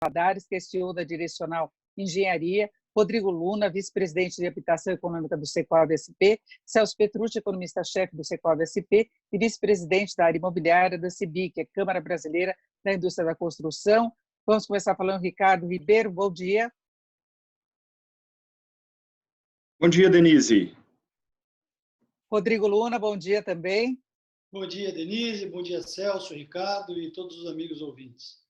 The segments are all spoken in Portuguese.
Valadares, que é CEO da Direcional Engenharia, Rodrigo Luna, vice-presidente de Habitação Econômica do Secovi SP, Celso Petrucci, economista-chefe do Secovi SP e vice-presidente da área imobiliária da CIBIC, que é Câmara Brasileira da Indústria da Construção. Vamos começar falando Ricardo Ribeiro, bom dia. Bom dia, Denise. Rodrigo Luna, bom dia também. Bom dia, Denise, bom dia, Celso, Ricardo e todos os amigos ouvintes.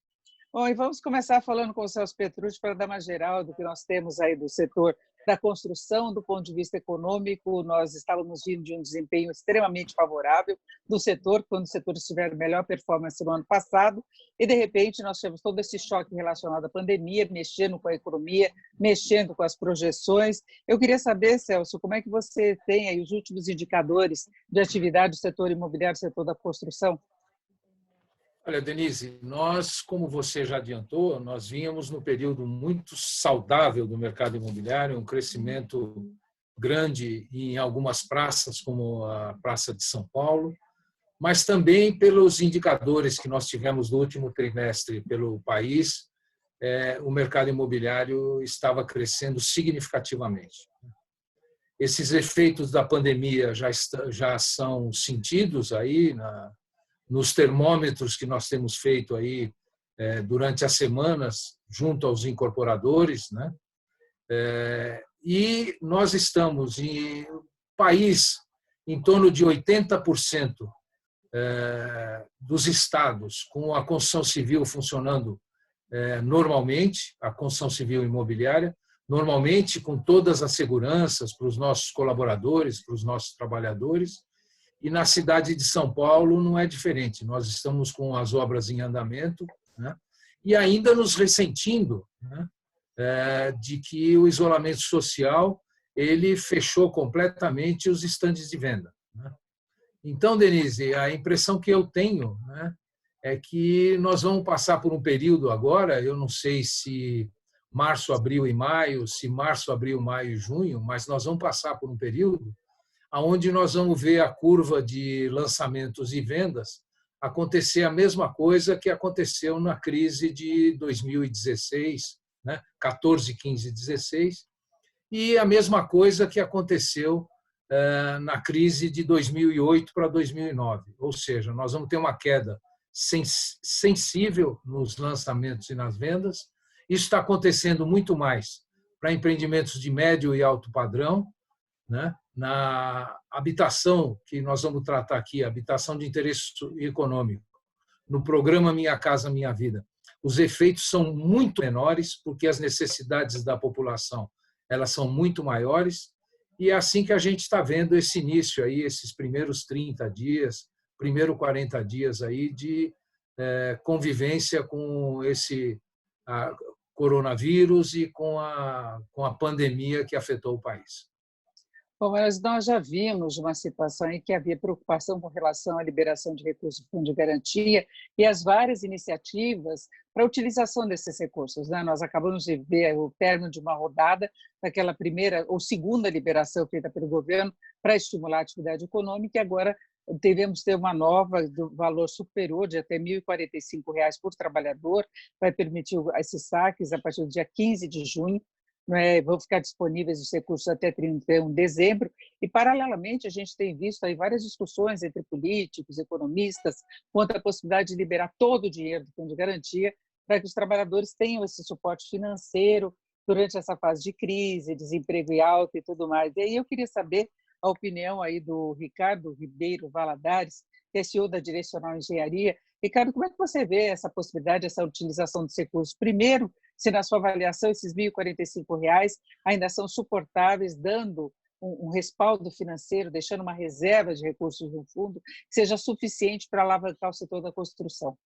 Bom, e vamos começar falando com o Celso Petrucci para dar uma geral do que nós temos aí do setor da construção, do ponto de vista econômico. Nós estávamos vindo de um desempenho extremamente favorável do setor, quando o setor estiver melhor performance no ano passado, e de repente nós tivemos todo esse choque relacionado à pandemia, mexendo com a economia, mexendo com as projeções. Eu queria saber, Celso, como é que você tem aí os últimos indicadores de atividade do setor imobiliário, do setor da construção? Olha, Denise, nós, como você já adiantou, nós vínhamos no período muito saudável do mercado imobiliário, um crescimento grande em algumas praças, como a Praça de São Paulo, mas também pelos indicadores que nós tivemos no último trimestre pelo país, o mercado imobiliário estava crescendo significativamente. Esses efeitos da pandemia já são sentidos aí nos termômetros que nós temos feito aí durante as semanas junto aos incorporadores, né? E nós estamos em país em torno de 80% dos estados com a construção civil funcionando normalmente, a construção civil imobiliária, normalmente com todas as seguranças para os nossos colaboradores, para os nossos trabalhadores. E na cidade de São Paulo não é diferente. Nós estamos com as obras em andamento, né? E ainda nos ressentindo, né, de que o isolamento social ele fechou completamente os estandes de venda, né? Então, Denise, a impressão que eu tenho, né, é que nós vamos passar por um período agora, eu não sei se março, abril e maio, se março, abril, maio e junho, mas nós vamos passar por um período onde nós vamos ver a curva de lançamentos e vendas acontecer a mesma coisa que aconteceu na crise de 2016, né? 14, 15, 16, e a mesma coisa que aconteceu na crise de 2008 para 2009. Ou seja, nós vamos ter uma queda sensível nos lançamentos e nas vendas. Isso está acontecendo muito mais para empreendimentos de médio e alto padrão, né? Na habitação, que nós vamos tratar aqui, habitação de interesse econômico, no programa Minha Casa Minha Vida, os efeitos são muito menores, porque as necessidades da população elas são muito maiores, e é assim que a gente está vendo esse início, aí, esses primeiros 30 dias, primeiro 40 dias aí de convivência com esse coronavírus e com a pandemia que afetou o país. Bom, mas nós já vimos uma situação em que havia preocupação com relação à liberação de recursos do Fundo de Garantia e as várias iniciativas para a utilização desses recursos, né? Nós acabamos de ver o término de uma rodada daquela primeira ou segunda liberação feita pelo governo para estimular a atividade econômica, e agora devemos ter uma nova do valor superior de até R$ 1.045 por trabalhador, vai permitir esses saques a partir do dia 15 de junho. Vão ficar disponíveis os recursos até 31 de dezembro, e, paralelamente, a gente tem visto aí várias discussões entre políticos, economistas, quanto à possibilidade de liberar todo o dinheiro do Fundo de Garantia para que os trabalhadores tenham esse suporte financeiro durante essa fase de crise, desemprego e alta e tudo mais. E aí eu queria saber a opinião aí do Ricardo Ribeiro Valadares, que é CEO da Direcional Engenharia. Ricardo, como é que você vê essa possibilidade, essa utilização dos recursos? Primeiro, se na sua avaliação esses R$ 1.045 ainda são suportáveis, dando um respaldo financeiro, deixando uma reserva de recursos no fundo que seja suficiente para alavancar o setor da construção.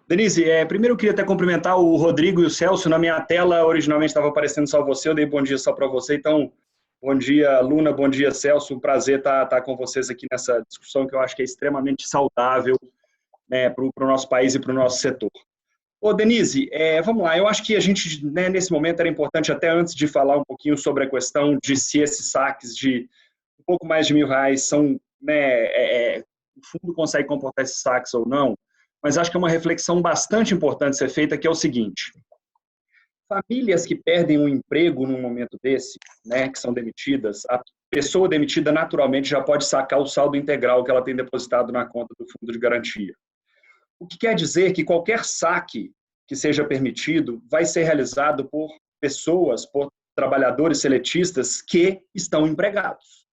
Denise, primeiro eu queria até cumprimentar o Rodrigo e o Celso. Na minha tela, originalmente estava aparecendo só você, eu dei bom dia só para você, então bom dia, Luna, bom dia, Celso, um prazer estar com vocês aqui nessa discussão que eu acho que é extremamente saudável, né, para o nosso país e para o nosso setor. Ô, Denise, vamos lá, eu acho que a gente, né, nesse momento era importante, até antes de falar um pouquinho sobre a questão de se esses saques de um pouco mais de R$ 1.000 são, né, o fundo consegue comportar esses saques ou não, mas acho que é uma reflexão bastante importante ser feita, que é o seguinte: famílias que perdem um emprego num momento desse, né, que são demitidas, a pessoa demitida naturalmente já pode sacar o saldo integral que ela tem depositado na conta do fundo de garantia. O que quer dizer que qualquer saque que seja permitido vai ser realizado por pessoas, por trabalhadores seletistas que estão empregados.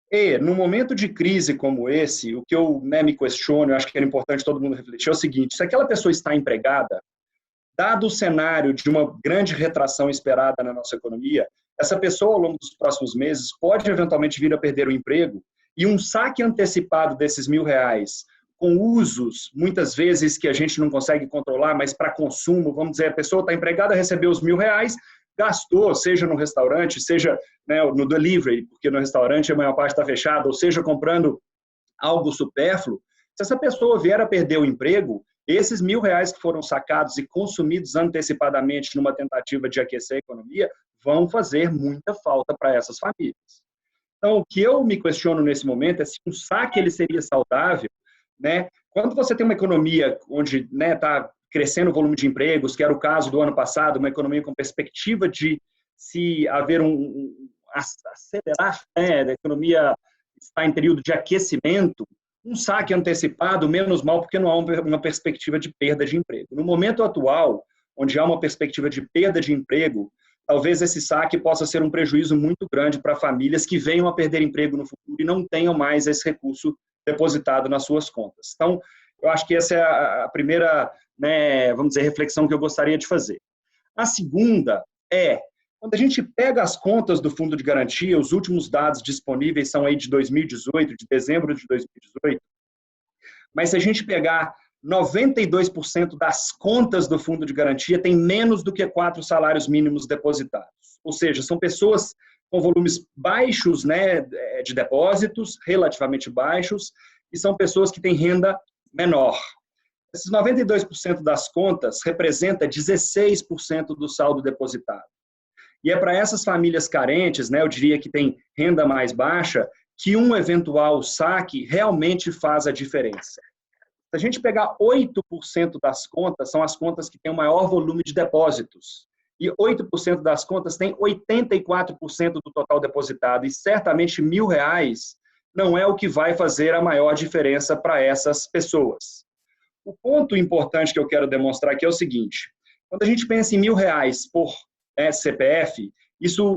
E, num momento de crise como esse, o que eu me questiono, eu acho que era importante todo mundo refletir, é o seguinte: se aquela pessoa está empregada, dado o cenário de uma grande retração esperada na nossa economia, essa pessoa, ao longo dos próximos meses, pode eventualmente vir a perder o emprego, e um saque antecipado desses R$ 1.000, com usos, muitas vezes, que a gente não consegue controlar, mas para consumo, vamos dizer, a pessoa está empregada, recebeu os R$ 1.000, gastou, seja no restaurante, seja, né, no delivery, porque no restaurante a maior parte está fechada, ou seja, comprando algo supérfluo. Se essa pessoa vier a perder o emprego, esses R$ 1.000 que foram sacados e consumidos antecipadamente numa tentativa de aquecer a economia vão fazer muita falta para essas famílias. Então, o que eu me questiono nesse momento é se um saque ele seria saudável, né? Quando você tem uma economia onde está crescendo o volume de empregos, que era o caso do ano passado, uma economia com perspectiva de se haver acelerar, né, a economia está em período de aquecimento, um saque antecipado, menos mal, porque não há uma perspectiva de perda de emprego. No momento atual, onde há uma perspectiva de perda de emprego, talvez esse saque possa ser um prejuízo muito grande para famílias que venham a perder emprego no futuro e não tenham mais esse recurso depositado nas suas contas. Então, eu acho que essa é a primeira, vamos dizer, reflexão que eu gostaria de fazer. A segunda é, quando a gente pega as contas do Fundo de Garantia, os últimos dados disponíveis são aí de 2018, de dezembro de 2018, mas se a gente pegar 92% das contas do Fundo de Garantia tem menos do que 4 salários mínimos depositados. Ou seja, são pessoas com volumes baixos, de depósitos, relativamente baixos, e são pessoas que têm renda menor. Esses 92% das contas representa 16% do saldo depositado. E é para essas famílias carentes, eu diria que tem renda mais baixa, que um eventual saque realmente faz a diferença. Se a gente pegar 8% das contas, são as contas que têm o maior volume de depósitos. E 8% das contas têm 84% do total depositado. E certamente R$ 1.000 não é o que vai fazer a maior diferença para essas pessoas. O ponto importante que eu quero demonstrar aqui é o seguinte: quando a gente pensa em R$ 1.000 por CPF,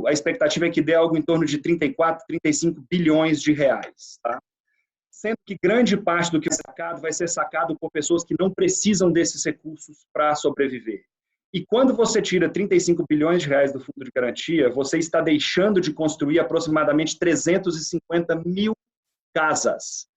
a expectativa é que dê algo em torno de 34, 35 bilhões de reais. Tá? Sendo que grande parte do que é sacado vai ser sacado por pessoas que não precisam desses recursos para sobreviver. E quando você tira 35 bilhões de reais do Fundo de Garantia, você está deixando de construir aproximadamente 350 mil casas,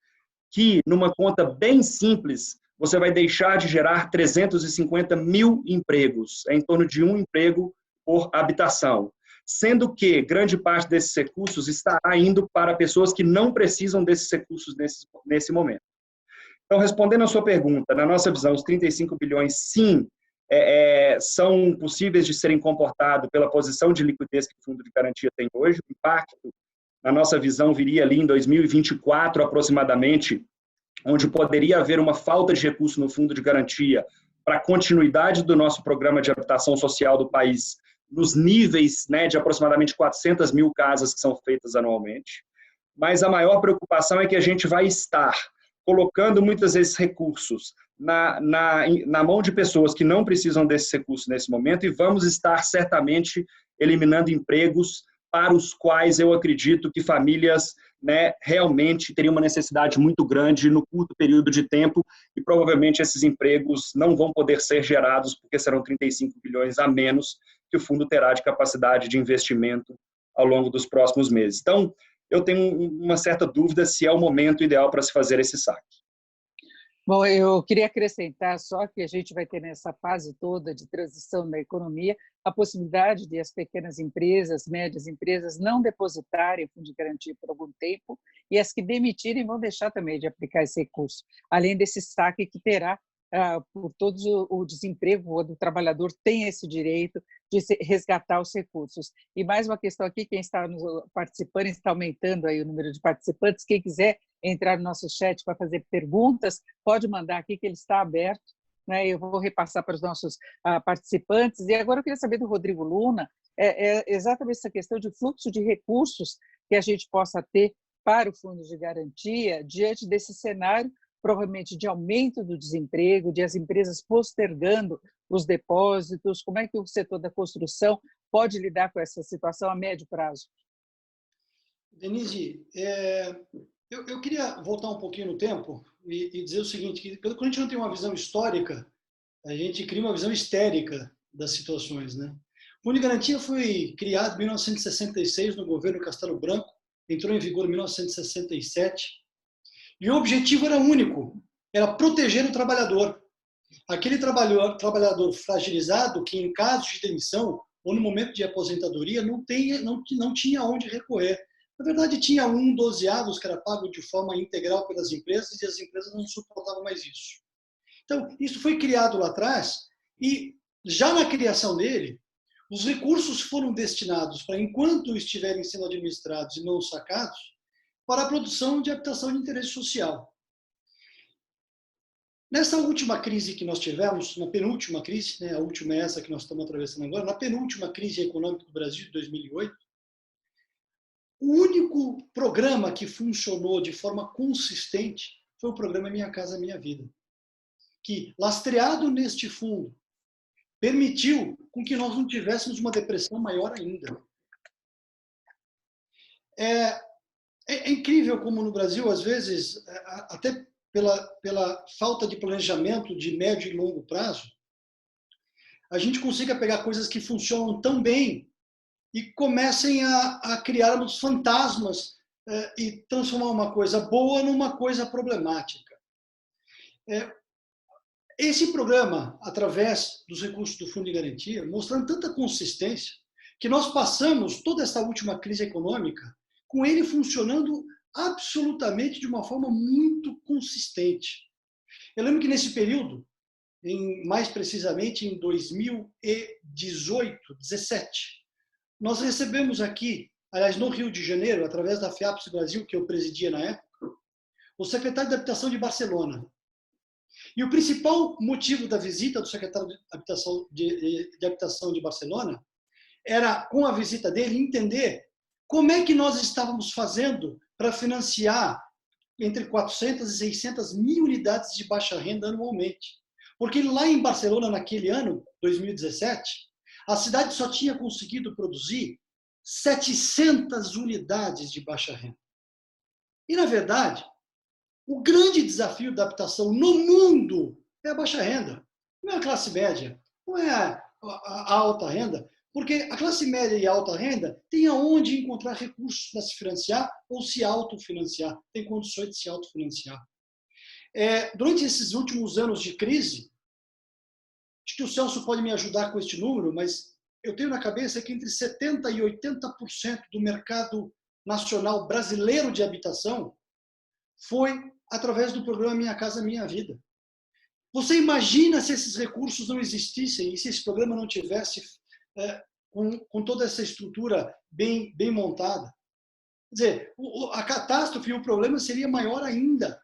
que, numa conta bem simples, você vai deixar de gerar 350 mil empregos, em torno de um emprego por habitação. Sendo que grande parte desses recursos está indo para pessoas que não precisam desses recursos nesse momento. Então, respondendo a sua pergunta, na nossa visão, os 35 bilhões, sim, são possíveis de serem comportados pela posição de liquidez que o Fundo de Garantia tem hoje. O impacto, na nossa visão, viria ali em 2024, aproximadamente, onde poderia haver uma falta de recurso no Fundo de Garantia para a continuidade do nosso programa de habitação social do país, nos níveis de aproximadamente 400 mil casas que são feitas anualmente. Mas a maior preocupação é que a gente vai estar colocando muitas vezes recursos na mão de pessoas que não precisam desses recursos nesse momento e vamos estar certamente eliminando empregos para os quais eu acredito que famílias realmente teriam uma necessidade muito grande no curto período de tempo e provavelmente esses empregos não vão poder ser gerados porque serão 35 bilhões a menos que o fundo terá de capacidade de investimento ao longo dos próximos meses. Então, eu tenho uma certa dúvida se é o momento ideal para se fazer esse saque. Bom, eu queria acrescentar só que a gente vai ter nessa fase toda de transição da economia a possibilidade de as pequenas empresas, médias empresas, não depositarem fundo de garantia por algum tempo e as que demitirem vão deixar também de aplicar esse recurso, além desse saque que terá por todo o desemprego do trabalhador tem esse direito de resgatar os recursos. E mais uma questão aqui, quem está participando, está aumentando aí o número de participantes, quem quiser entrar no nosso chat para fazer perguntas, pode mandar aqui que ele está aberto, né? Eu vou repassar para os nossos participantes. E agora eu queria saber do Rodrigo Luna, exatamente essa questão de fluxo de recursos que a gente possa ter para o Fundo de Garantia diante desse cenário, provavelmente de aumento do desemprego, de as empresas postergando os depósitos. Como é que o setor da construção pode lidar com essa situação a médio prazo? Denise, eu queria voltar um pouquinho no tempo e dizer o seguinte, que quando a gente não tem uma visão histórica, a gente cria uma visão histérica das situações, né? O Fundo de Garantia foi criado em 1966 no governo Castelo Branco, entrou em vigor em 1967, e o objetivo era único, era proteger o trabalhador. Aquele trabalhador fragilizado que, em caso de demissão ou no momento de aposentadoria, não tinha onde recorrer. Na verdade, tinha um dozeavos que era pago de forma integral pelas empresas e as empresas não suportavam mais isso. Então, isso foi criado lá atrás e, já na criação dele, os recursos foram destinados para, enquanto estiverem sendo administrados e não sacados, para a produção de habitação de interesse social. Nessa última crise que nós tivemos, na penúltima crise, né, a última é essa que nós estamos atravessando agora, na penúltima crise econômica do Brasil de 2008, o único programa que funcionou de forma consistente foi o programa Minha Casa Minha Vida, que, lastreado neste fundo, permitiu com que nós não tivéssemos uma depressão maior ainda. É incrível como no Brasil, às vezes, até pela falta de planejamento de médio e longo prazo, a gente consiga pegar coisas que funcionam tão bem e comecem a criar uns fantasmas e transformar uma coisa boa numa coisa problemática. Esse programa, através dos recursos do Fundo de Garantia, mostrando tanta consistência, que nós passamos toda essa última crise econômica com ele funcionando absolutamente de uma forma muito consistente. Eu lembro que nesse período, mais precisamente em 2018, 17, nós recebemos aqui, aliás, no Rio de Janeiro, através da FIAPS Brasil, que eu presidia na época, o secretário de Habitação de Barcelona. E o principal motivo da visita do secretário de Habitação de Barcelona era, com a visita dele, entender como é que nós estávamos fazendo para financiar entre 400 e 600 mil unidades de baixa renda anualmente. Porque lá em Barcelona, naquele ano, 2017, a cidade só tinha conseguido produzir 700 unidades de baixa renda. E, na verdade, o grande desafio da habitação no mundo é a baixa renda. Não é a classe média, não é a alta renda, porque a classe média e a alta renda tem aonde encontrar recursos para se financiar ou se autofinanciar, tem condições de se autofinanciar. Durante esses últimos anos de crise, acho que o Celso pode me ajudar com este número, mas eu tenho na cabeça que entre 70% e 80% do mercado nacional brasileiro de habitação foi através do programa Minha Casa Minha Vida. Você imagina se esses recursos não existissem e se esse programa não tivesse com toda essa estrutura bem montada? Quer dizer, a catástrofe e o problema seria maior ainda.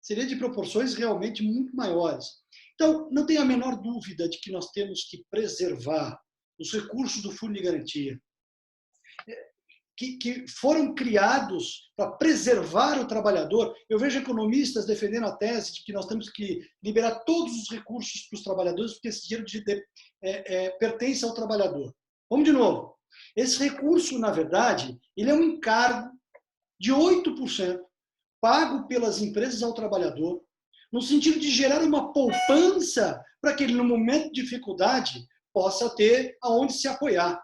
Seria de proporções realmente muito maiores. Então, não tem a menor dúvida de que nós temos que preservar os recursos do Fundo de Garantia, que foram criados para preservar o trabalhador. Eu vejo economistas defendendo a tese de que nós temos que liberar todos os recursos para os trabalhadores, porque esse dinheiro pertence ao trabalhador. Vamos de novo. Esse recurso, na verdade, ele é um encargo de 8% pago pelas empresas ao trabalhador, no sentido de gerar uma poupança para que ele, no momento de dificuldade, possa ter aonde se apoiar.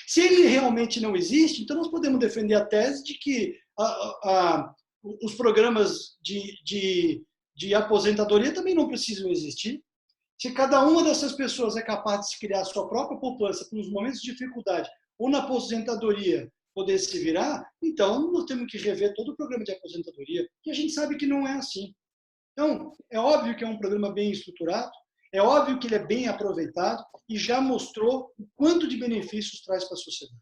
Se ele realmente não existe, então nós podemos defender a tese de que os programas de aposentadoria também não precisam existir. Se cada uma dessas pessoas é capaz de se criar a sua própria poupança nos momentos de dificuldade ou na aposentadoria poder se virar, então nós temos que rever todo o programa de aposentadoria, que a gente sabe que não é assim. Então, é óbvio que é um programa bem estruturado, é óbvio que ele é bem aproveitado e já mostrou o quanto de benefícios traz para a sociedade.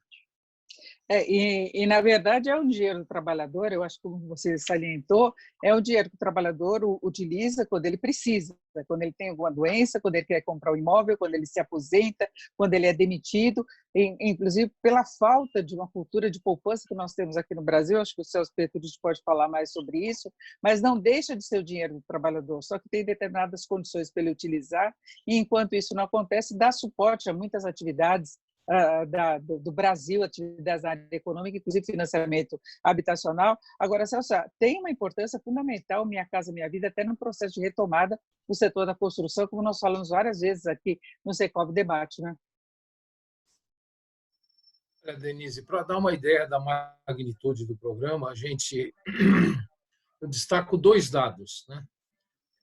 Na verdade, é o dinheiro do trabalhador, eu acho que, como você salientou, é o dinheiro que o trabalhador utiliza quando ele precisa, quando ele tem alguma doença, quando ele quer comprar um imóvel, quando ele se aposenta, quando ele é demitido, inclusive pela falta de uma cultura de poupança que nós temos aqui no Brasil. Acho que o Celso Petrucci pode falar mais sobre isso, mas não deixa de ser o dinheiro do trabalhador, só que tem determinadas condições para ele utilizar, e enquanto isso não acontece, dá suporte a muitas atividades do Brasil, atividades da área econômica, inclusive financiamento habitacional. Agora, Celso, tem uma importância fundamental, Minha Casa Minha Vida, até no processo de retomada do setor da construção, como nós falamos várias vezes aqui no Secov Debate, né? Denise, para dar uma ideia da magnitude do programa, eu destaco 2 dados, né?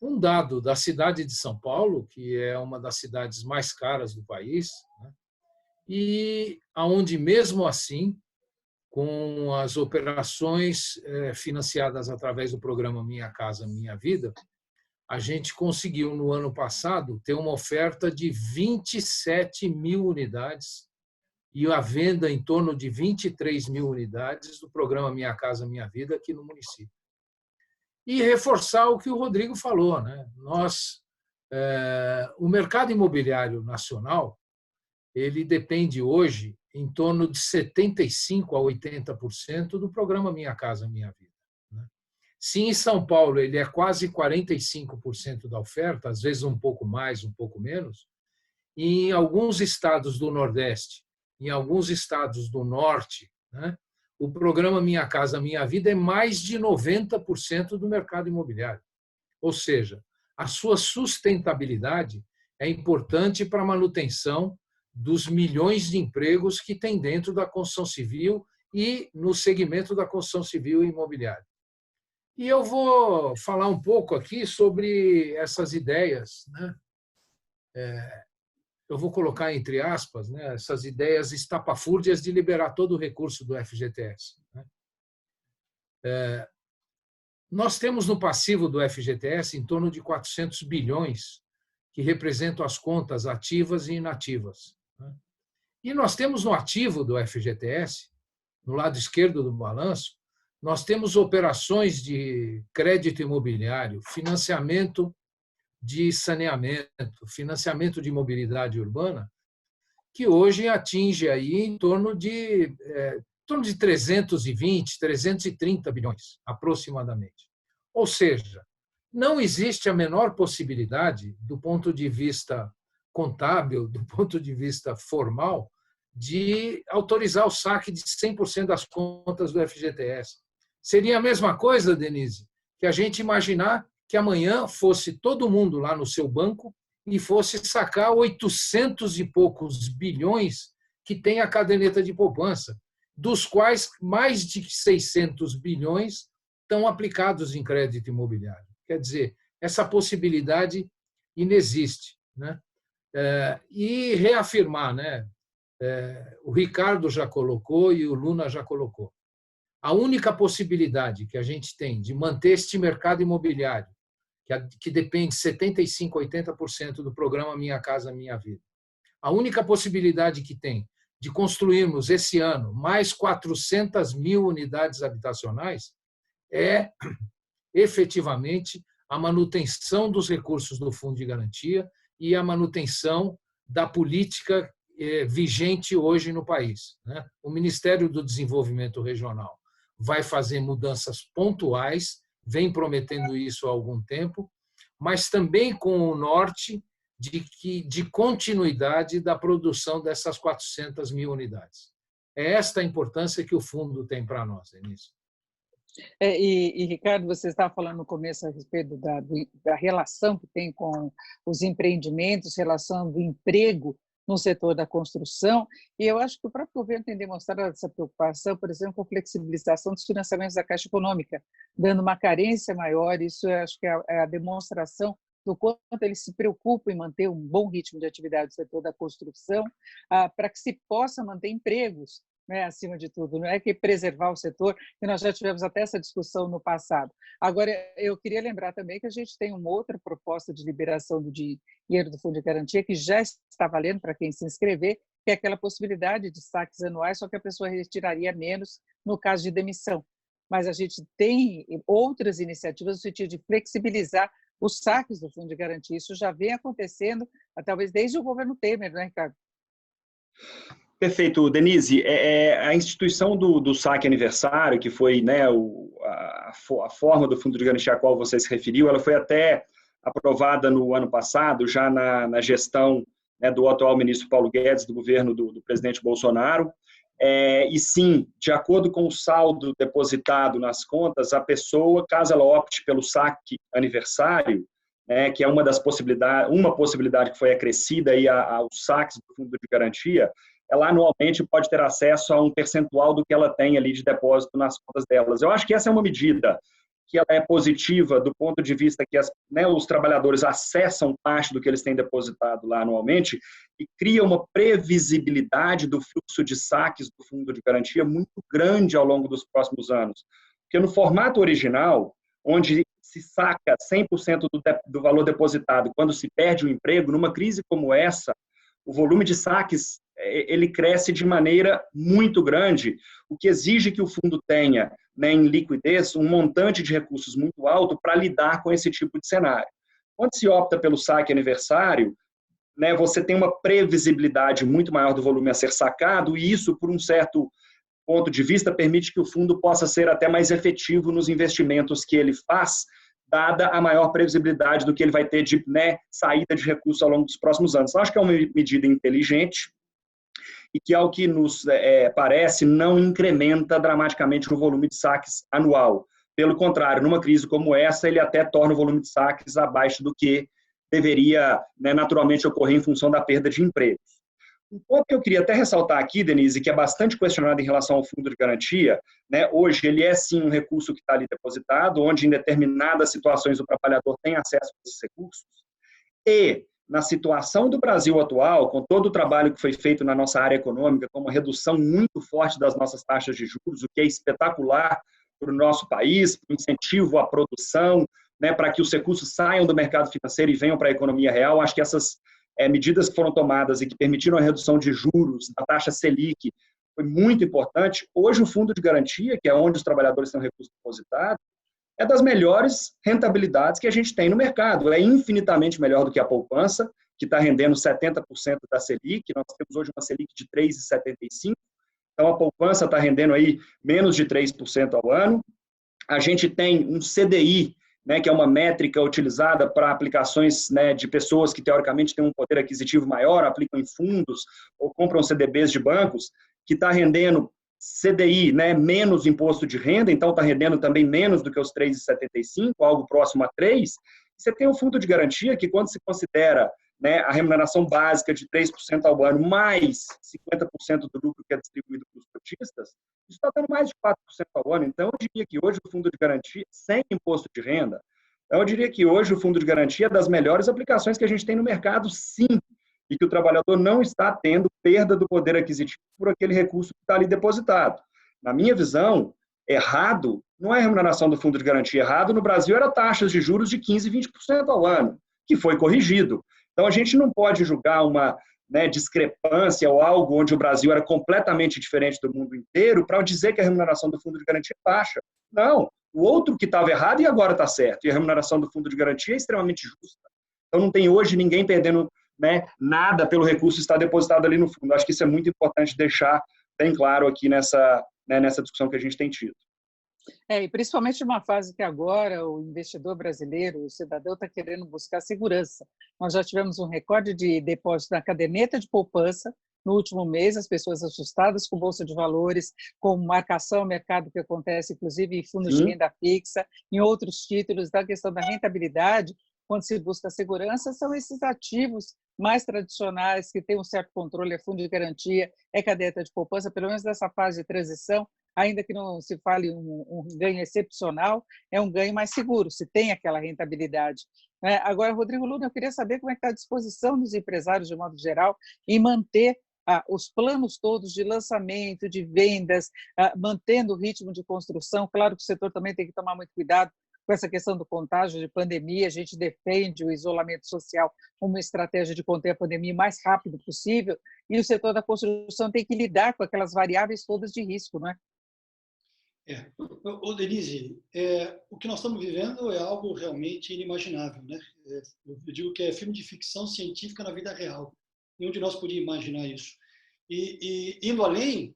Um dado da cidade de São Paulo, que é uma das cidades mais caras do país, né? E aonde mesmo assim, com as operações financiadas através do programa Minha Casa Minha Vida, a gente conseguiu no ano passado ter uma oferta de 27 mil unidades e a venda em torno de 23 mil unidades do programa Minha Casa Minha Vida aqui no município. E reforçar o que o Rodrigo falou, né? O mercado imobiliário nacional, ele depende hoje em torno de 75% a 80% do programa Minha Casa Minha Vida. Se em São Paulo ele é quase 45% da oferta, às vezes um pouco mais, um pouco menos, e em alguns estados do Nordeste, em alguns estados do Norte, né, o programa Minha Casa Minha Vida é mais de 90% do mercado imobiliário. Ou seja, a sua sustentabilidade é importante para a manutenção dos milhões de empregos que tem dentro da construção civil e no segmento da construção civil e imobiliária. E eu vou falar um pouco aqui sobre essas ideias, né? Eu vou colocar entre aspas, né, essas ideias estapafúrdias de liberar todo o recurso do FGTS. Né? Nós temos no passivo do FGTS em torno de 400 bilhões, que representam as contas ativas e inativas. Né? E nós temos no ativo do FGTS, no lado esquerdo do balanço, nós temos operações de crédito imobiliário, financiamento de saneamento, financiamento de mobilidade urbana, que hoje atinge aí em torno de 320, 330 bilhões, aproximadamente. Ou seja, não existe a menor possibilidade, do ponto de vista contábil, do ponto de vista formal, de autorizar o saque de 100% das contas do FGTS. Seria a mesma coisa, Denise, que a gente imaginar que amanhã fosse todo mundo lá no seu banco e fosse sacar 800 e poucos bilhões que tem a caderneta de poupança, dos quais mais de 600 bilhões estão aplicados em crédito imobiliário. Quer dizer, essa possibilidade inexiste. Né? E reafirmar, né? O Ricardo já colocou e o Luna já colocou. A única possibilidade que a gente tem de manter este mercado imobiliário, que depende 75% a 80% do programa Minha Casa Minha Vida, a única possibilidade que tem de construirmos esse ano mais 400 mil unidades habitacionais é efetivamente a manutenção dos recursos do Fundo de Garantia e a manutenção da política vigente hoje no país. O Ministério do Desenvolvimento Regional vai fazer mudanças pontuais, vem prometendo isso há algum tempo, mas também com o norte de continuidade da produção dessas 400 mil unidades. É esta a importância que o fundo tem para nós, Denise. Ricardo, você estava falando no começo a respeito da relação que tem com os empreendimentos, relação do emprego no setor da construção, e eu acho que o próprio governo tem demonstrado essa preocupação, por exemplo, com a flexibilização dos financiamentos da Caixa Econômica, dando uma carência maior. Isso eu acho que é a demonstração do quanto ele se preocupa em manter um bom ritmo de atividade no setor da construção, para que se possa manter empregos né, acima de tudo, não é que preservar o setor, e nós já tivemos até essa discussão no passado. Agora, eu queria lembrar também que a gente tem uma outra proposta de liberação do dinheiro do Fundo de Garantia que já está valendo para quem se inscrever, que é aquela possibilidade de saques anuais, só que a pessoa retiraria menos no caso de demissão. Mas a gente tem outras iniciativas no sentido de flexibilizar os saques do Fundo de Garantia. Isso já vem acontecendo, talvez desde o governo Temer, não é, Ricardo? Perfeito, Denise. A instituição do saque aniversário, que foi, né, a forma do Fundo de Garantia a qual você se referiu, ela foi até aprovada no ano passado, já na gestão, né, do atual ministro Paulo Guedes, do governo do presidente Bolsonaro. E sim, de acordo com o saldo depositado nas contas, a pessoa, caso ela opte pelo saque aniversário, né, que é uma possibilidade que foi acrescida aí aos saques do Fundo de Garantia, ela anualmente pode ter acesso a um percentual do que ela tem ali de depósito nas contas delas. Eu acho que essa é uma medida que ela é positiva do ponto de vista que os trabalhadores acessam parte do que eles têm depositado lá anualmente e cria uma previsibilidade do fluxo de saques do Fundo de Garantia muito grande ao longo dos próximos anos. Porque no formato original, onde se saca 100% do valor depositado quando se perde o emprego, numa crise como essa, o volume de saques ele cresce de maneira muito grande, o que exige que o fundo tenha, né, em liquidez, um montante de recursos muito alto para lidar com esse tipo de cenário. Quando se opta pelo saque aniversário, né, você tem uma previsibilidade muito maior do volume a ser sacado, e isso, por um certo ponto de vista, permite que o fundo possa ser até mais efetivo nos investimentos que ele faz, dada a maior previsibilidade do que ele vai ter de, né, saída de recursos ao longo dos próximos anos. Então, acho que é uma medida inteligente e que, ao que nos parece, não incrementa dramaticamente o volume de saques anual. Pelo contrário, numa crise como essa, ele até torna o volume de saques abaixo do que deveria, né, naturalmente ocorrer em função da perda de empregos. Um ponto que eu queria até ressaltar aqui, Denise, que é bastante questionado em relação ao Fundo de Garantia, né, hoje ele é sim um recurso que está ali depositado, onde em determinadas situações o trabalhador tem acesso a esses recursos, e na situação do Brasil atual, com todo o trabalho que foi feito na nossa área econômica, com uma redução muito forte das nossas taxas de juros, o que é espetacular para o nosso país, para o incentivo à produção, né, para que os recursos saiam do mercado financeiro e venham para a economia real. Acho que essas medidas que foram tomadas e que permitiram a redução de juros, da taxa Selic, foi muito importante. Hoje, o Fundo de Garantia, que é onde os trabalhadores têm recursos depositados, é das melhores rentabilidades que a gente tem no mercado. É infinitamente melhor do que a poupança, que está rendendo 70% da Selic. Nós temos hoje uma Selic de 3,75%. Então, a poupança está rendendo aí menos de 3% ao ano. A gente tem um CDI, né, que é uma métrica utilizada para aplicações, né, de pessoas que, teoricamente, têm um poder aquisitivo maior, aplicam em fundos ou compram CDBs de bancos, que está rendendo CDI, né, menos imposto de renda, então está rendendo também menos do que os 3,75, algo próximo a 3. Você tem um fundo de garantia que, quando se considera, né, a remuneração básica de 3% ao ano, mais 50% do lucro que é distribuído para os cotistas, isso está dando mais de 4% ao ano. Então, eu diria que hoje o fundo de garantia, sem imposto de renda, então eu diria que hoje o fundo de garantia é das melhores aplicações que a gente tem no mercado, sim, e que o trabalhador não está tendo perda do poder aquisitivo por aquele recurso que está ali depositado. Na minha visão, errado não é a remuneração do fundo de garantia. Errado no Brasil era taxas de juros de 15%, 20% ao ano, que foi corrigido. Então, a gente não pode julgar uma, né, discrepância ou algo onde o Brasil era completamente diferente do mundo inteiro para dizer que a remuneração do fundo de garantia é baixa. Não, o outro que estava errado e agora está certo. E a remuneração do fundo de garantia é extremamente justa. Então, não tem hoje ninguém perdendo, né, nada pelo recurso estar depositado ali no fundo. Acho que isso é muito importante deixar bem claro aqui nessa discussão que a gente tem tido. E principalmente numa fase que agora o investidor brasileiro, o cidadão, está querendo buscar segurança. Nós já tivemos um recorde de depósito na caderneta de poupança no último mês, as pessoas assustadas com bolsa de valores, com marcação ao mercado que acontece, inclusive em fundos de renda fixa, em outros títulos, da questão da rentabilidade. Quando se busca segurança, são esses ativos mais tradicionais, que têm um certo controle, é fundo de garantia, é caderneta de poupança, pelo menos nessa fase de transição, ainda que não se fale um ganho excepcional, é um ganho mais seguro, se tem aquela rentabilidade. Agora, Rodrigo Luna, eu queria saber como é que está a disposição dos empresários, de modo geral, em manter os planos todos de lançamento, de vendas, mantendo o ritmo de construção. Claro que o setor também tem que tomar muito cuidado com essa questão do contágio de pandemia. A gente defende o isolamento social como uma estratégia de conter a pandemia o mais rápido possível, e o setor da construção tem que lidar com aquelas variáveis todas de risco, não é? Denise, o que nós estamos vivendo é algo realmente inimaginável, né? Eu digo que é filme de ficção científica na vida real. Nenhum de nós podia imaginar isso. E indo além,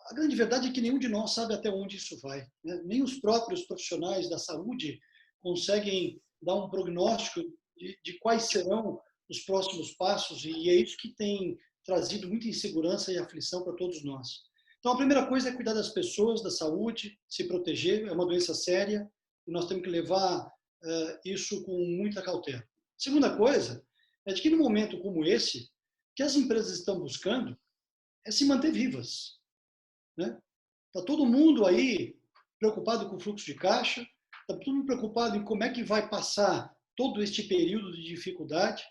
a grande verdade é que nenhum de nós sabe até onde isso vai, né? Nem os próprios profissionais da saúde conseguem dar um prognóstico de quais serão os próximos passos, e é isso que tem trazido muita insegurança e aflição para todos nós. Então, a primeira coisa é cuidar das pessoas, da saúde, se proteger. É uma doença séria e nós temos que levar isso com muita cautela. Segunda coisa é de que, num momento como esse, o que as empresas estão buscando é se manter vivas, né? Está todo mundo aí preocupado com o fluxo de caixa, está todo mundo preocupado em como é que vai passar todo este período de dificuldade,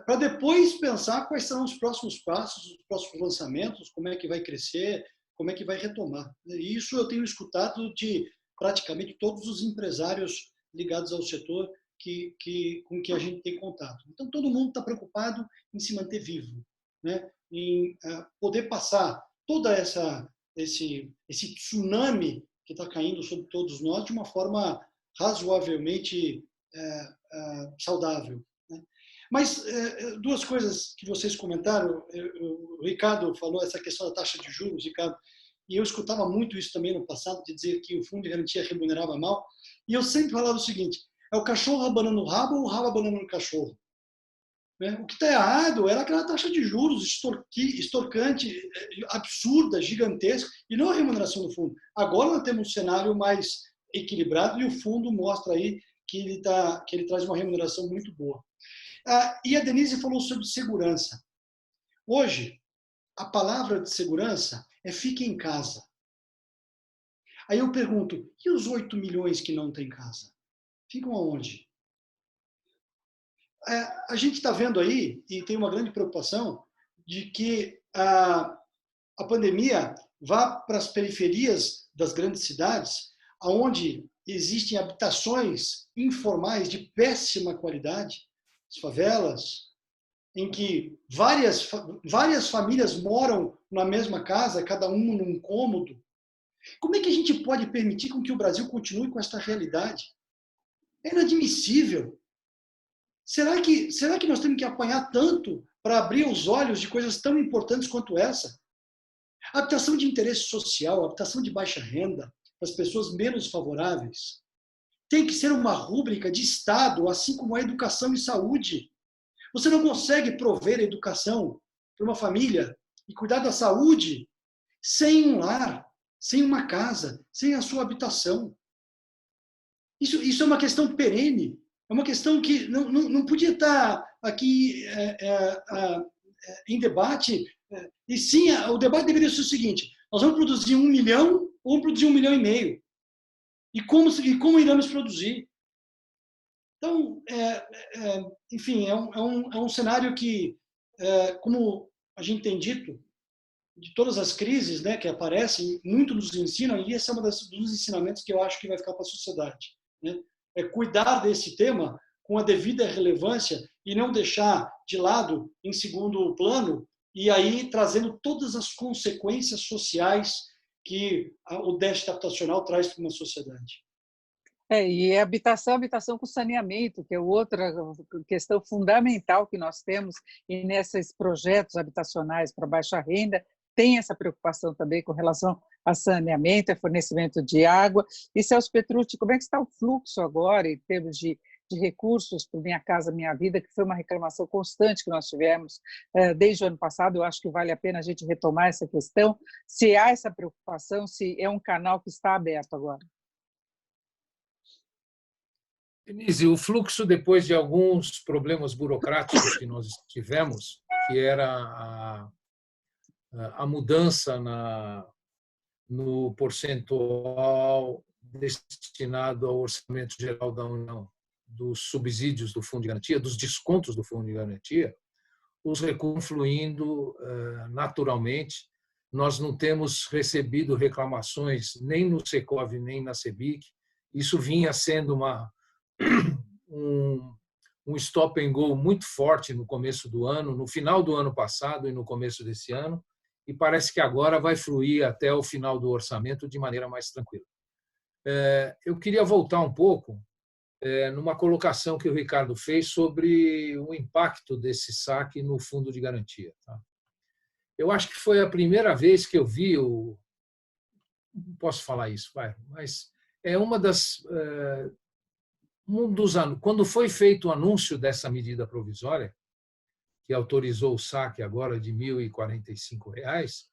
para depois pensar quais serão os próximos passos, os próximos lançamentos, como é que vai crescer, como é que vai retomar. E isso eu tenho escutado de praticamente todos os empresários ligados ao setor com que a gente tem contato. Então, todo mundo está preocupado em se manter vivo, né? Em poder passar toda esse tsunami que está caindo sobre todos nós de uma forma razoavelmente saudável. Mas duas coisas que vocês comentaram, o Ricardo falou essa questão da taxa de juros, Ricardo, e eu escutava muito isso também no passado, de dizer que o fundo de garantia remunerava mal, e eu sempre falava o seguinte: é o cachorro abanando o rabo ou o rabo abanando o cachorro? Né? O que está errado era aquela taxa de juros extorcante, absurda, gigantesca, e não a remuneração do fundo. Agora nós temos um cenário mais equilibrado e o fundo mostra aí que ele traz uma remuneração muito boa. E a Denise falou sobre segurança. Hoje, a palavra de segurança é fique em casa. Aí eu pergunto, e os 8 milhões que não têm casa? Ficam aonde? A gente está vendo aí, e tem uma grande preocupação, de que a pandemia vá para as periferias das grandes cidades, onde existem habitações informais de péssima qualidade, as favelas, em que várias famílias moram na mesma casa, cada um num cômodo. Como é que a gente pode permitir com que o Brasil continue com esta realidade? É inadmissível. Será que nós temos que apanhar tanto para abrir os olhos de coisas tão importantes quanto essa? Habitação de interesse social, habitação de baixa renda, para as pessoas menos favoráveis, tem que ser uma rúbrica de Estado, assim como a educação e saúde. Você não consegue prover a educação para uma família e cuidar da saúde sem um lar, sem uma casa, sem a sua habitação. Isso é uma questão perene, é uma questão que não podia estar aqui em debate. E sim, o debate deveria ser o seguinte: nós vamos produzir 1 milhão ou vamos produzir 1,5 milhão? E como iremos produzir? Então, enfim, é um cenário que, como a gente tem dito, de todas as crises, né, que aparecem, muito nos ensinam, e esse é um dos ensinamentos que eu acho que vai ficar para a sociedade, né? É cuidar desse tema com a devida relevância e não deixar de lado em segundo plano, e aí trazendo todas as consequências sociais que o déficit habitacional traz para uma sociedade. E habitação com saneamento, que é outra questão fundamental que nós temos, e nesses projetos habitacionais para baixa renda, tem essa preocupação também com relação a saneamento, a fornecimento de água. E, Celso Petrucci, como é que está o fluxo agora, em termos de recursos para Minha Casa Minha Vida, que foi uma reclamação constante que nós tivemos desde o ano passado? Eu acho que vale a pena a gente retomar essa questão, se há essa preocupação, se é um canal que está aberto agora. Denise, o fluxo, depois de alguns problemas burocráticos que nós tivemos, que era a mudança no percentual destinado ao Orçamento Geral da União, dos subsídios do Fundo de Garantia, dos descontos do Fundo de Garantia, os recursos fluindo naturalmente. Nós não temos recebido reclamações nem no Secov, nem na Sebic. Isso vinha sendo um stop and go muito forte no começo do ano, no final do ano passado e no começo desse ano, e parece que agora vai fluir até o final do orçamento de maneira mais tranquila. Eu queria voltar um pouco numa colocação que o Ricardo fez sobre o impacto desse saque no fundo de garantia. Tá? Eu acho que foi a primeira vez que eu vi não posso falar isso, mas é um dos anos, quando foi feito o anúncio dessa medida provisória, que autorizou o saque agora de R$ 1.045,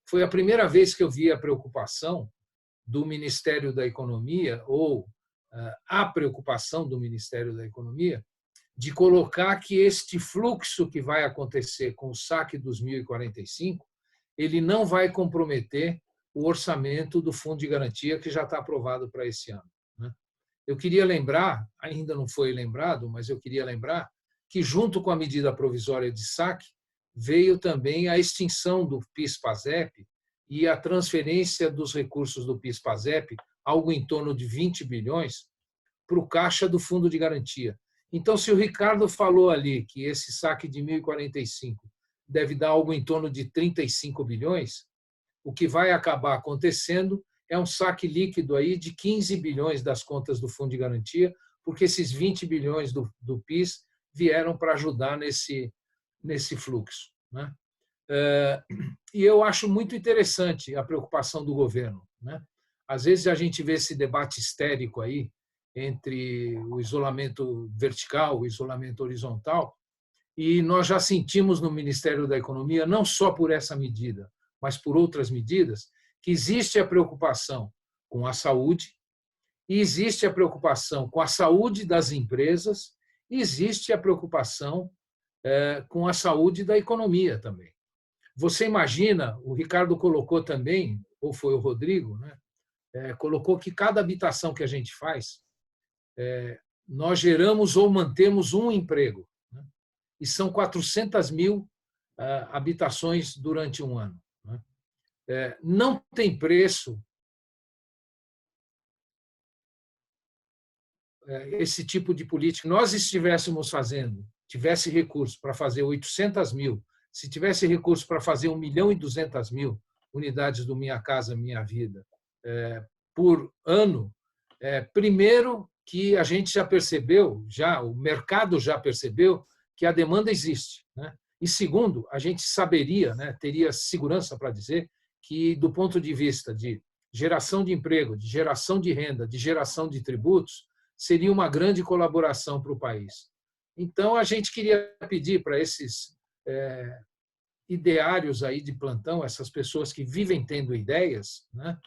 foi a primeira vez que eu vi a preocupação do Ministério da Economia, ou a preocupação do Ministério da Economia, de colocar que este fluxo que vai acontecer com o saque dos 1.045, ele não vai comprometer o orçamento do Fundo de Garantia que já está aprovado para esse ano. Eu queria lembrar, ainda não foi lembrado, mas eu queria lembrar que, junto com a medida provisória de saque, veio também a extinção do PIS/PASEP e a transferência dos recursos do PIS/PASEP, algo em torno de 20 bilhões, para o caixa do Fundo de Garantia. Então, se o Ricardo falou ali que esse saque de 1.045 deve dar algo em torno de 35 bilhões, o que vai acabar acontecendo é um saque líquido aí de 15 bilhões das contas do Fundo de Garantia, porque esses 20 bilhões do PIS vieram para ajudar nesse fluxo. Né? E eu acho muito interessante a preocupação do governo. Né? Às vezes a gente vê esse debate histérico aí entre o isolamento vertical, o isolamento horizontal, e nós já sentimos no Ministério da Economia, não só por essa medida, mas por outras medidas, que existe a preocupação com a saúde, e existe a preocupação com a saúde das empresas, e existe a preocupação com a saúde da economia também. Você imagina, o Ricardo colocou também, ou foi o Rodrigo, né? Colocou que cada habitação que a gente faz, nós geramos ou mantemos um emprego. Né? E são 400 mil habitações durante um ano. Né? Não tem preço esse tipo de política. Nós estivéssemos fazendo, tivesse recurso para fazer 800 mil, se tivesse recurso para fazer 1.200.000 unidades do Minha Casa Minha Vida por ano, primeiro que a gente já percebeu, o mercado já percebeu que a demanda existe. Né? E segundo, a gente saberia, né, teria segurança para dizer que, do ponto de vista de geração de emprego, de geração de renda, de geração de tributos, seria uma grande colaboração para o país. Então, a gente queria pedir para esses ideários aí de plantão, essas pessoas que vivem tendo ideias, né,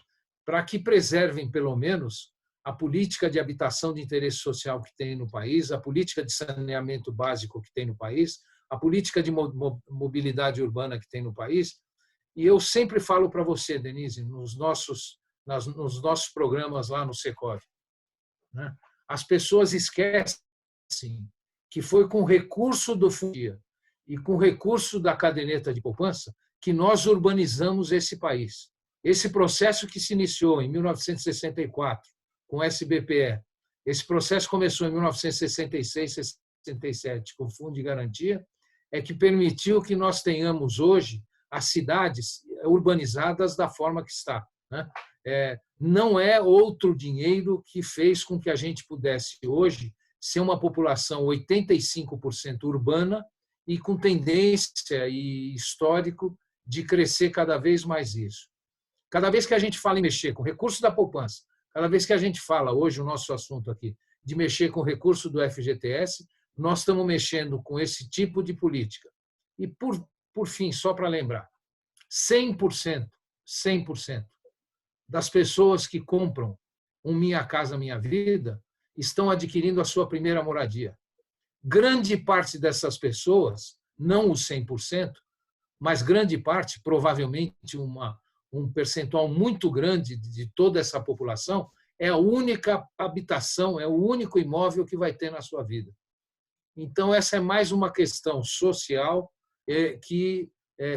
para que preservem, pelo menos, a política de habitação de interesse social que tem no país, a política de saneamento básico que tem no país, a política de mobilidade urbana que tem no país. E eu sempre falo para você, Denise, nos nossos programas lá no Secov, né, as pessoas esquecem que foi com recurso do Fundo e com recurso da caderneta de poupança que nós urbanizamos esse país. Esse processo que se iniciou em 1964 com o SBPE, esse processo começou em 1966, 67 com o Fundo de Garantia, é que permitiu que nós tenhamos hoje as cidades urbanizadas da forma que está. Né? Não é outro dinheiro que fez com que a gente pudesse hoje ser uma população 85% urbana e com tendência e histórico de crescer cada vez mais isso. Cada vez que a gente fala em mexer com recurso da poupança, cada vez que a gente fala, hoje o nosso assunto aqui, de mexer com recurso do FGTS, nós estamos mexendo com esse tipo de política. E, por fim, só para lembrar, 100% das pessoas que compram um Minha Casa Minha Vida estão adquirindo a sua primeira moradia. Grande parte dessas pessoas, não os 100%, mas grande parte, provavelmente um percentual muito grande de toda essa população, é a única habitação, é o único imóvel que vai ter na sua vida. Então, essa é mais uma questão social que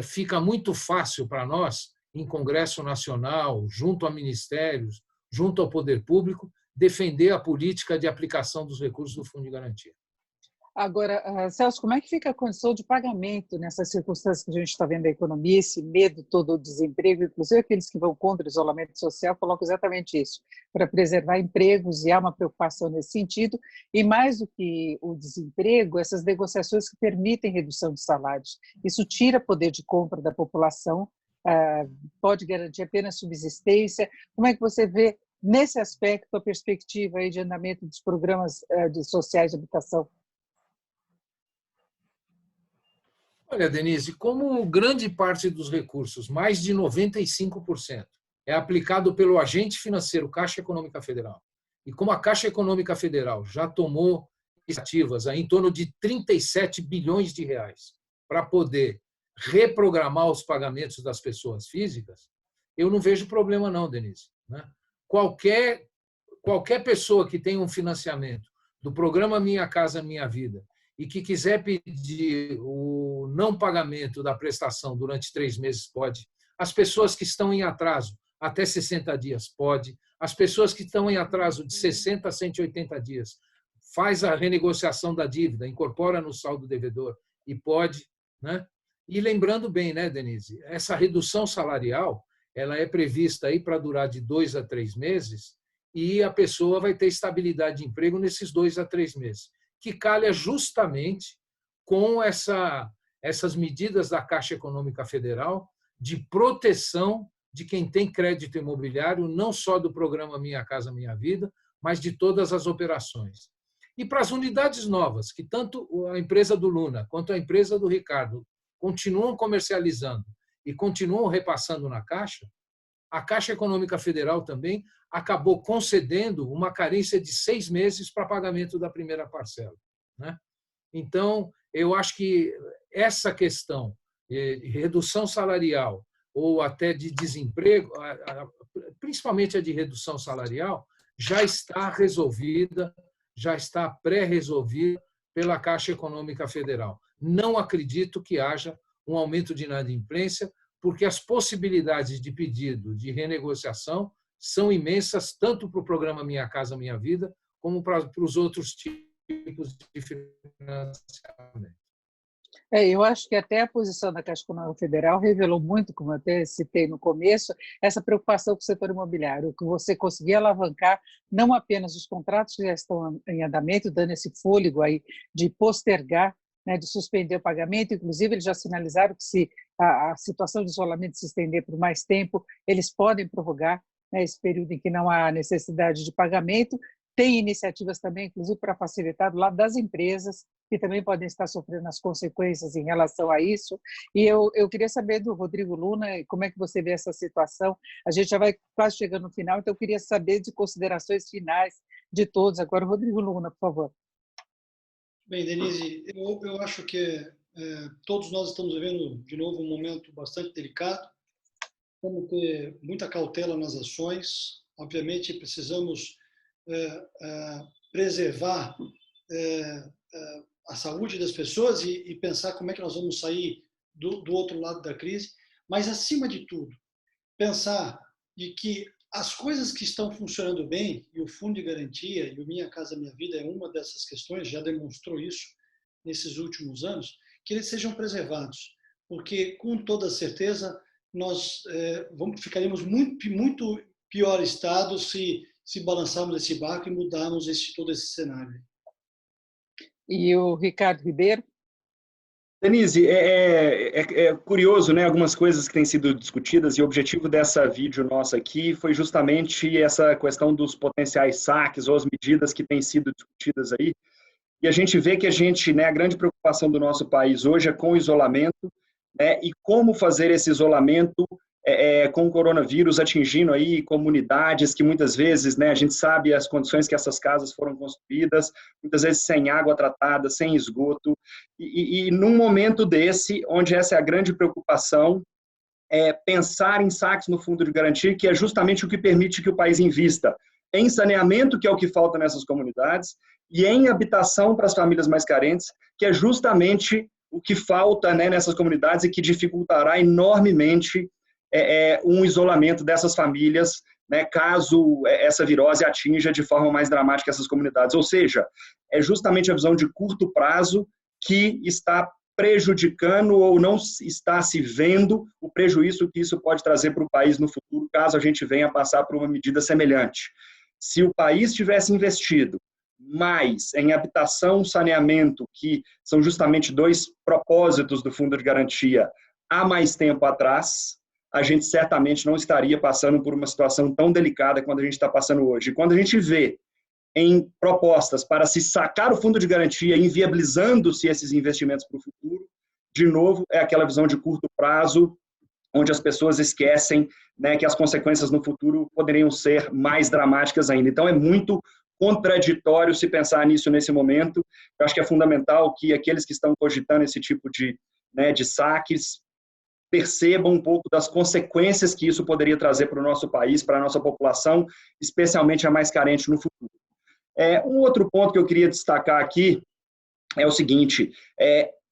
fica muito fácil para nós, em Congresso Nacional, junto a ministérios, junto ao poder público, defender a política de aplicação dos recursos do Fundo de Garantia. Agora, Celso, como é que fica a condição de pagamento nessas circunstâncias que a gente está vendo da economia, esse medo todo do desemprego, inclusive aqueles que vão contra o isolamento social colocam exatamente isso, para preservar empregos, e há uma preocupação nesse sentido, e mais do que o desemprego, essas negociações que permitem redução de salários. Isso tira poder de compra da população, pode garantir apenas subsistência. Como é que você vê, nesse aspecto, a perspectiva aí de andamento dos programas sociais de habitação? Olha, Denise, como grande parte dos recursos, mais de 95%, é aplicado pelo agente financeiro Caixa Econômica Federal, e como a Caixa Econômica Federal já tomou iniciativas em torno de 37 bilhões de reais para poder reprogramar os pagamentos das pessoas físicas, eu não vejo problema não, Denise. Qualquer pessoa que tenha um financiamento do programa Minha Casa Minha Vida e que quiser pedir o não pagamento da prestação durante 3 meses, pode. As pessoas que estão em atraso até 60 dias, pode. As pessoas que estão em atraso de 60 a 180 dias, faz a renegociação da dívida, incorpora no saldo devedor e pode. E lembrando bem, Denise, essa redução salarial ela é prevista aí para durar de 2 a 3 meses e a pessoa vai ter estabilidade de emprego nesses 2 a 3 meses. Que calha justamente com essas medidas da Caixa Econômica Federal de proteção de quem tem crédito imobiliário, não só do programa Minha Casa Minha Vida, mas de todas as operações. E para as unidades novas, que tanto a empresa do Luna quanto a empresa do Ricardo continuam comercializando e continuam repassando na Caixa, a Caixa Econômica Federal também acabou concedendo uma carência de 6 meses para pagamento da primeira parcela. Então, eu acho que essa questão de redução salarial ou até de desemprego, principalmente a de redução salarial, já está resolvida, já está pré-resolvida pela Caixa Econômica Federal. Não acredito que haja um aumento de inadimplência, porque as possibilidades de pedido de renegociação são imensas, tanto para o programa Minha Casa Minha Vida, como para os outros tipos de financiamento. Eu acho que até a posição da Caixa Econômica Federal revelou muito, como eu até citei no começo, essa preocupação com o setor imobiliário, que você conseguir alavancar não apenas os contratos que já estão em andamento, dando esse fôlego aí de postergar, de suspender o pagamento. Inclusive, eles já sinalizaram que se a situação de isolamento se estender por mais tempo, eles podem prorrogar esse período em que não há necessidade de pagamento. Tem iniciativas também, inclusive, para facilitar do lado das empresas, que também podem estar sofrendo as consequências em relação a isso. E eu queria saber do Rodrigo Luna, como é que você vê essa situação. A gente já vai quase chegando no final, então eu queria saber de considerações finais de todos. Agora, Rodrigo Luna, por favor. Bem, Denise, eu acho que todos nós estamos vivendo, de novo, um momento bastante delicado. Vamos ter muita cautela nas ações. Obviamente, precisamos preservar a saúde das pessoas e pensar como é que nós vamos sair do outro lado da crise. Mas, acima de tudo, pensar de que as coisas que estão funcionando bem, e o Fundo de Garantia e o Minha Casa Minha Vida é uma dessas questões, já demonstrou isso nesses últimos anos, que eles sejam preservados, porque, com toda certeza, nós ficaríamos muito pior estado se balançarmos esse barco e mudarmos todo esse cenário. E o Ricardo Ribeiro? Denise, é curioso, algumas coisas que têm sido discutidas, e o objetivo dessa vídeo nossa aqui foi justamente essa questão dos potenciais saques ou as medidas que têm sido discutidas aí. E a gente vê que a grande preocupação do nosso país hoje é com o isolamento, e como fazer esse isolamento com o coronavírus atingindo aí comunidades que muitas vezes, a gente sabe as condições que essas casas foram construídas, muitas vezes sem água tratada, sem esgoto, e num momento desse, onde essa é a grande preocupação, pensar em saques no Fundo de Garantia, que é justamente o que permite que o país invista em saneamento, que é o que falta nessas comunidades, e em habitação para as famílias mais carentes, que é justamente o que falta, né, nessas comunidades e que dificultará enormemente um isolamento dessas famílias, né, caso essa virose atinja de forma mais dramática essas comunidades. Ou seja, é justamente a visão de curto prazo que está prejudicando ou não está se vendo o prejuízo que isso pode trazer para o país no futuro, caso a gente venha passar por uma medida semelhante. Se o país tivesse investido mais em habitação, saneamento, que são justamente dois propósitos do Fundo de Garantia, há mais tempo atrás, a gente certamente não estaria passando por uma situação tão delicada quando a gente está passando hoje. E quando a gente vê em propostas para se sacar o Fundo de Garantia, inviabilizando-se esses investimentos para o futuro, de novo, é aquela visão de curto prazo, onde as pessoas esquecem, né, que as consequências no futuro poderiam ser mais dramáticas ainda. Então, é muito contraditório se pensar nisso nesse momento. Eu acho que é fundamental que aqueles que estão cogitando esse tipo de saques percebam um pouco das consequências que isso poderia trazer para o nosso país, para a nossa população, especialmente a mais carente no futuro. Um outro ponto que eu queria destacar aqui é o seguinte,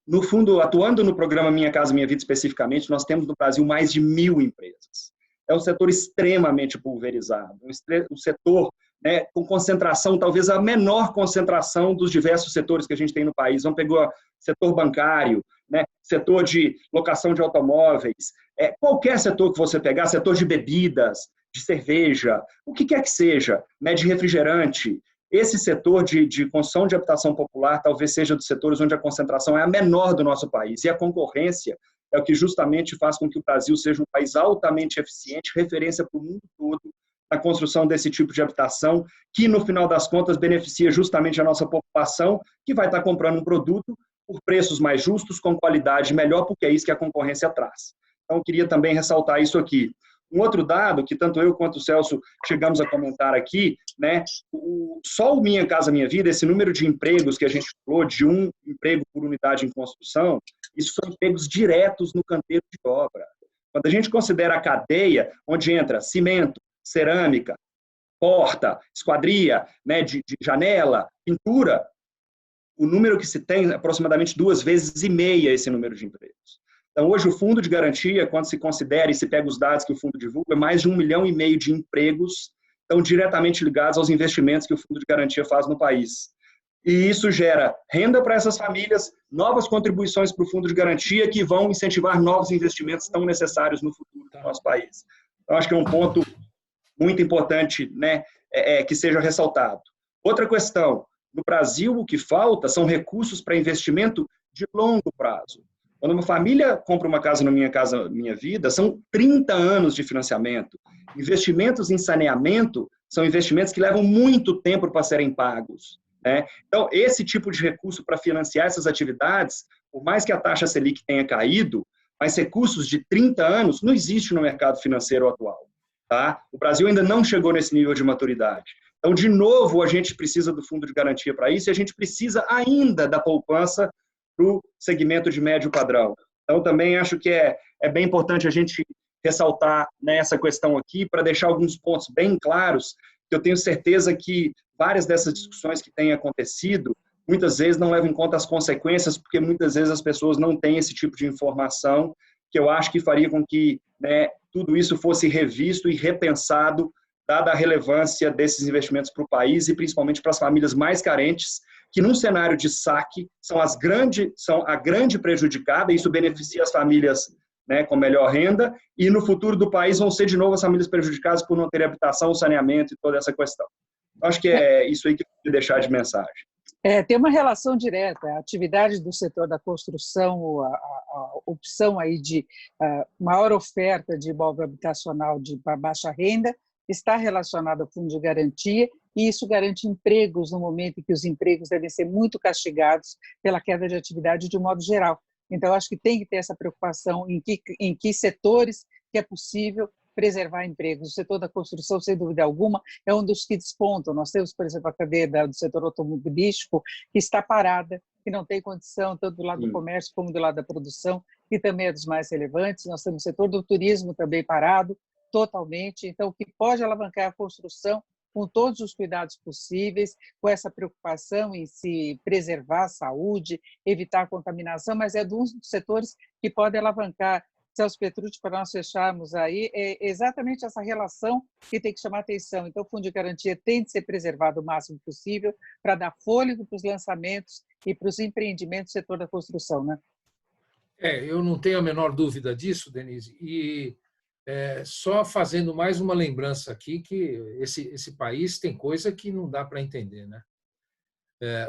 no fundo, atuando no programa Minha Casa Minha Vida especificamente, nós temos no Brasil mais de 1.000 empresas. É um setor extremamente pulverizado, um setor, né, com concentração, talvez a menor concentração dos diversos setores que a gente tem no país. Vamos pegar o setor bancário, né, setor de locação de automóveis, qualquer setor que você pegar, setor de bebidas, de cerveja, o que quer que seja, né, de refrigerante. Esse setor de construção de habitação popular talvez seja dos setores onde a concentração é a menor do nosso país. E a concorrência é o que justamente faz com que o Brasil seja um país altamente eficiente, referência para o mundo todo na construção desse tipo de habitação, que no final das contas beneficia justamente a nossa população, que vai estar comprando um produto por preços mais justos, com qualidade melhor, porque é isso que a concorrência traz. Então, eu queria também ressaltar isso aqui. Um outro dado, que tanto eu quanto o Celso chegamos a comentar aqui, né, só o Minha Casa Minha Vida, esse número de empregos que a gente falou, de um emprego por unidade em construção, isso são empregos diretos no canteiro de obra. Quando a gente considera a cadeia, onde entra cimento, cerâmica, porta, esquadria, né, de janela, pintura, o número que se tem é aproximadamente 2,5 vezes esse número de empregos. Então, hoje, o Fundo de Garantia, quando se considera e se pega os dados que o Fundo divulga, é mais de 1,5 milhão de empregos estão diretamente ligados aos investimentos que o Fundo de Garantia faz no país. E isso gera renda para essas famílias, novas contribuições para o Fundo de Garantia que vão incentivar novos investimentos tão necessários no futuro do nosso país. Então, acho que é um ponto muito importante, né, que seja ressaltado. Outra questão, no Brasil o que falta são recursos para investimento de longo prazo. Quando uma família compra uma casa no Minha Casa Minha Vida, são 30 anos de financiamento. Investimentos em saneamento são investimentos que levam muito tempo para serem pagos, né? Então, esse tipo de recurso para financiar essas atividades, por mais que a taxa Selic tenha caído, mas recursos de 30 anos não existe no mercado financeiro atual. Tá? O Brasil ainda não chegou nesse nível de maturidade. Então, de novo, a gente precisa do Fundo de Garantia para isso e a gente precisa ainda da poupança para o segmento de médio padrão. Então, também acho que é bem importante a gente ressaltar nessa questão aqui para deixar alguns pontos bem claros, que eu tenho certeza que várias dessas discussões que têm acontecido, muitas vezes não levam em conta as consequências, porque muitas vezes as pessoas não têm esse tipo de informação, que eu acho que faria com que, né, tudo isso fosse revisto e repensado, dada a relevância desses investimentos para o país e principalmente para as famílias mais carentes, que num cenário de saque são a grande prejudicada, e isso beneficia as famílias, né, com melhor renda, e no futuro do país vão ser de novo as famílias prejudicadas por não ter habitação, saneamento e toda essa questão. Acho que é isso aí que eu queria deixar de mensagem. Tem uma relação direta. A atividade do setor da construção, a opção aí de maior oferta de imóvel habitacional de baixa renda está relacionada ao Fundo de Garantia, e isso garante empregos no momento em que os empregos devem ser muito castigados pela queda de atividade de um modo geral. Então, acho que tem que ter essa preocupação em que setores que é possível preservar empregos. O setor da construção, sem dúvida alguma, é um dos que despontam. Nós temos, por exemplo, a cadeia do setor automobilístico, que está parada, que não tem condição, tanto do lado do comércio como do lado da produção, que também é dos mais relevantes. Nós temos o setor do turismo também parado, totalmente. Então, o que pode alavancar a construção, com todos os cuidados possíveis, com essa preocupação em se preservar a saúde, evitar a contaminação, mas é um dos setores que pode alavancar. Celso Petrucci, para nós fecharmos aí, é exatamente essa relação que tem que chamar atenção. Então, o Fundo de Garantia tem de ser preservado o máximo possível para dar fôlego para os lançamentos e para os empreendimentos do setor da construção, né? Eu não tenho a menor dúvida disso, Denise. E só fazendo mais uma lembrança aqui que esse país tem coisa que não dá para entender, né?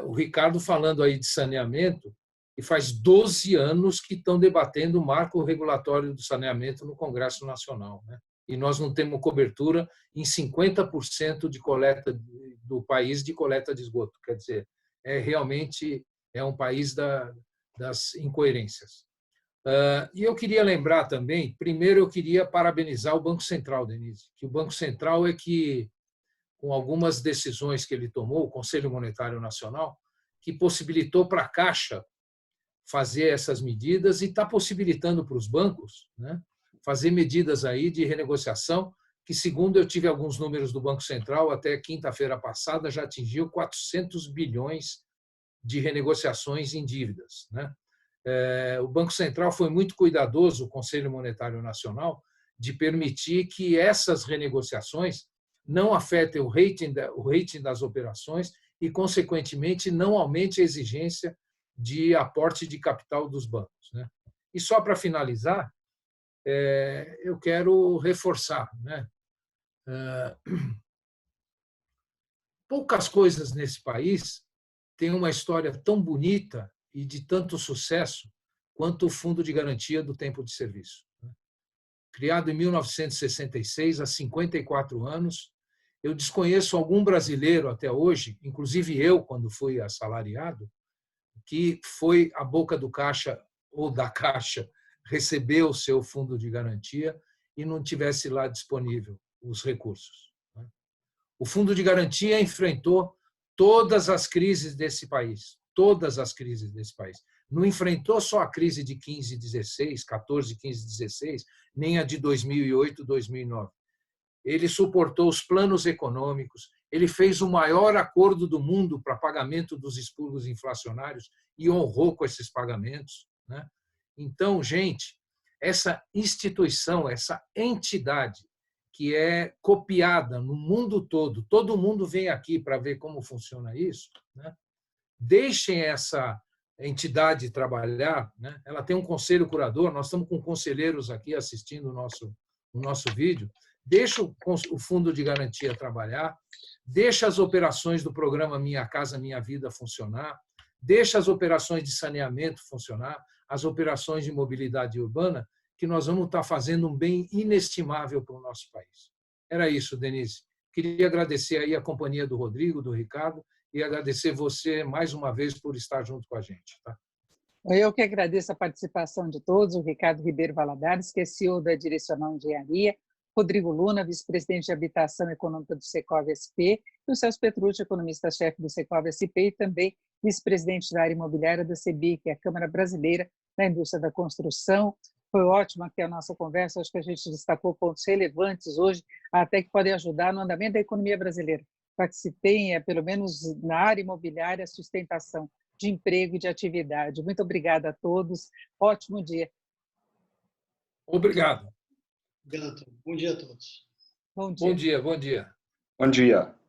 O Ricardo falando aí de saneamento, e faz 12 anos que estão debatendo o marco regulatório do saneamento no Congresso Nacional, né? E nós não temos cobertura em 50% de coleta do país de coleta de esgoto. Quer dizer, realmente é um país das incoerências. E eu queria lembrar também, primeiro eu queria parabenizar o Banco Central, Denise, que o Banco Central é que, com algumas decisões que ele tomou, o Conselho Monetário Nacional, que possibilitou para a Caixa fazer essas medidas e está possibilitando para os bancos, né, fazer medidas aí de renegociação, que, segundo eu tive alguns números do Banco Central, até quinta-feira passada já atingiu 400 bilhões de renegociações em dívidas, né? O Banco Central foi muito cuidadoso, o Conselho Monetário Nacional, de permitir que essas renegociações não afetem o rating das operações e, consequentemente, não aumente a exigência de aporte de capital dos bancos, né? E só para finalizar, eu quero reforçar, né? Poucas coisas nesse país têm uma história tão bonita e de tanto sucesso quanto o Fundo de Garantia do Tempo de Serviço. Criado em 1966, há 54 anos, eu desconheço algum brasileiro até hoje, inclusive eu, quando fui assalariado, que foi à boca do caixa ou da Caixa receber o seu fundo de garantia e não tivesse lá disponível os recursos. O Fundo de Garantia enfrentou todas as crises desse país, todas as crises desse país. Não enfrentou só a crise de 15, 16, 14, 15, 16, nem a de 2008, 2009. Ele suportou os planos econômicos, ele fez o maior acordo do mundo para pagamento dos expurgos inflacionários e honrou com esses pagamentos, né? Então, gente, essa instituição, essa entidade que é copiada no mundo todo mundo vem aqui para ver como funciona isso, né? Deixem essa entidade trabalhar, né? Ela tem um conselho curador, nós estamos com conselheiros aqui assistindo o nosso vídeo. Deixa o Fundo de Garantia trabalhar, deixa as operações do programa Minha Casa Minha Vida funcionar, deixa as operações de saneamento funcionar, as operações de mobilidade urbana, que nós vamos estar fazendo um bem inestimável para o nosso país. Era isso, Denise. Queria agradecer aí a companhia do Rodrigo, do Ricardo, e agradecer você mais uma vez por estar junto com a gente. Tá? Eu que agradeço a participação de todos, o Ricardo Ribeiro Valadares, que é CEO da Direcional Engenharia, Rodrigo Luna, vice-presidente de Habitação Econômica do Secovi SP, e o Celso Petrucci, economista-chefe do Secovi SP e também vice-presidente da área imobiliária da CEBI, que é a Câmara Brasileira da Indústria da Construção. Foi ótima aqui a nossa conversa, acho que a gente destacou pontos relevantes hoje, até que podem ajudar no andamento da economia brasileira, para que se tenha, pelo menos na área imobiliária, sustentação de emprego e de atividade. Muito obrigada a todos, ótimo dia. Obrigado. Obrigado. Bom dia a todos. Bom dia. Bom dia. Bom dia.